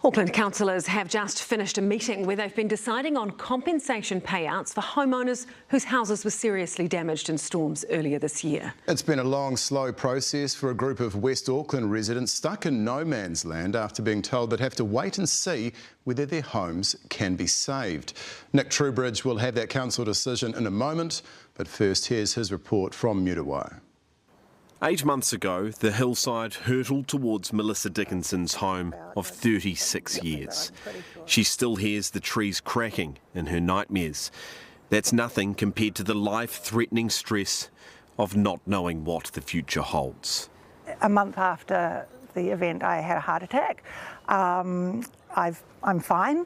Auckland councillors have just finished a meeting where they've been deciding on compensation payouts for homeowners whose houses were seriously damaged in storms earlier this year. It's been a long, slow process for a group of West Auckland residents stuck in no man's land after being told they'd have to wait and see whether their homes can be saved. Nick Trubridge will have that council decision in a moment, but first here's his report from Muriwai. 8 months ago, the hillside hurtled towards Melissa Dickinson's home of 36 years. She still hears the trees cracking in her nightmares. That's nothing compared to the life-threatening stress of not knowing what the future holds. A month after the event, I had a heart attack. I'm fine.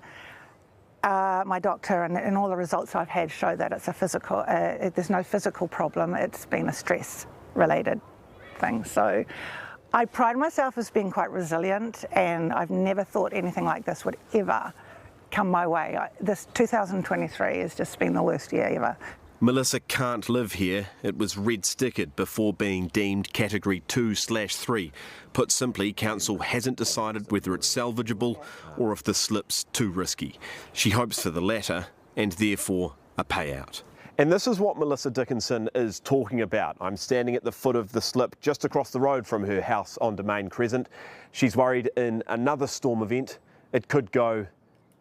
My doctor and all the results I've had show that it's a physical, there's no physical problem, it's been a stress-related thing. So I pride myself as being quite resilient, and I've never thought anything like this would ever come my way. This 2023 has just been the worst year ever. Melissa can't live here. It was red-stickered before being deemed Category 2/3. Put simply, council hasn't decided whether it's salvageable or if the slip's too risky. She hopes for the latter and therefore a payout. And this is what Melissa Dickinson is talking about. I'm standing at the foot of the slip just across the road from her house on Domain Crescent. She's worried in another storm event, it could go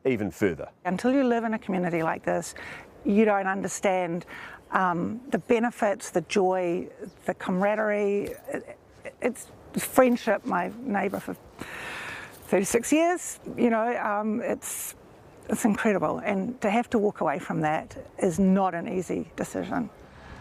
even further. Until you live in a community like this, you don't understand the benefits, the joy, the camaraderie. It's friendship. My neighbour for 36 years, it's incredible, and to have to walk away from that is not an easy decision.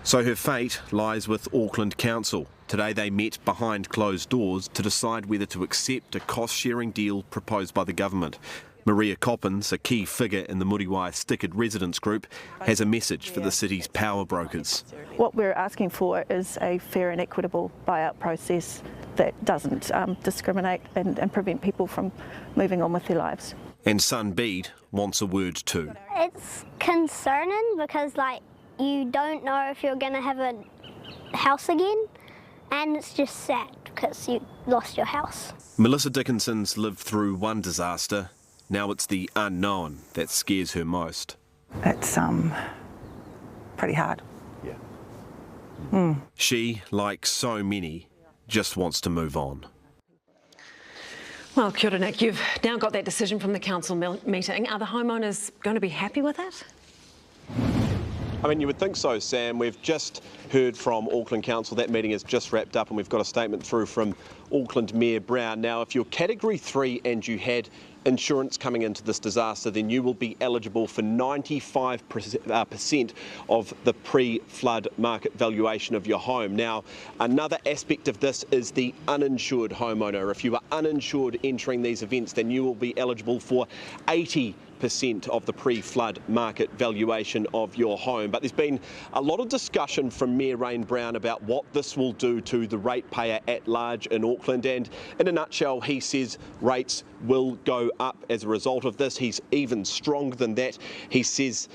So her fate lies with Auckland Council. Today they met behind closed doors to decide whether to accept a cost-sharing deal proposed by the government. Maria Coppins, a key figure in the Muriwai stickered residents group, has a message for the city's power brokers. What we're asking for is a fair and equitable buyout process that doesn't discriminate and prevent people from moving on with their lives. And Sun Bede wants a word too. It's concerning because you don't know if you're going to have a house again, and it's just sad because you lost your house. Melissa Dickinson's lived through one disaster. Now it's the unknown that scares her most. It's pretty hard. Yeah. She, like so many, just wants to move on. Well, kia ora, Nick, you've now got that decision from the council meeting. Are the homeowners going to be happy with it? I mean, you would think so, Sam. We've just heard from Auckland Council. That meeting has just wrapped up, and we've got a statement through from Auckland Mayor Brown. Now, if you're Category 3 and you had insurance coming into this disaster, then you will be eligible for 95% of the pre-flood market valuation of your home. Now, another aspect of this is the uninsured homeowner. If you are uninsured entering these events, then you will be eligible for 80% of the pre-flood market valuation of your home. But there's been a lot of discussion from Mayor Brown about what this will do to the ratepayer at large in Auckland, and in a nutshell he says rates will go up as a result of this. He's even stronger than that. He says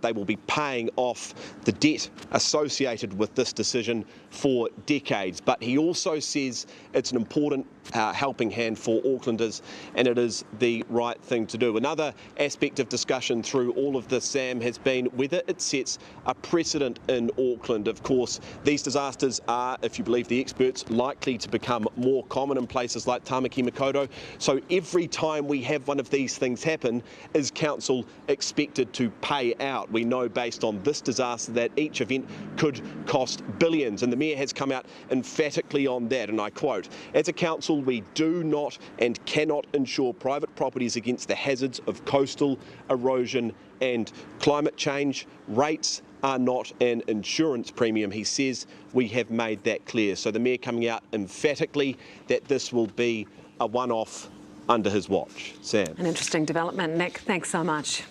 they will be paying off the debt associated with this decision for decades, but he also says it's an important helping hand for Aucklanders, and it is the right thing to do. Another aspect of discussion through all of this, Sam, has been whether it sets a precedent in Auckland. Of course, these disasters are, if you believe the experts, likely to become more common in places like Tamaki Makaurau. So every time we have one of these things happen, is council expected to pay out? We know based on this disaster that each event could cost billions, and the Mayor has come out emphatically on that, and I quote, "As a council, we do not and cannot insure private properties against the hazards of coastal erosion and climate change. Rates are not an insurance premium," he says. We have made that clear. So the Mayor coming out emphatically that this will be a one-off under his watch. Sam. An interesting development, Nick. Thanks so much.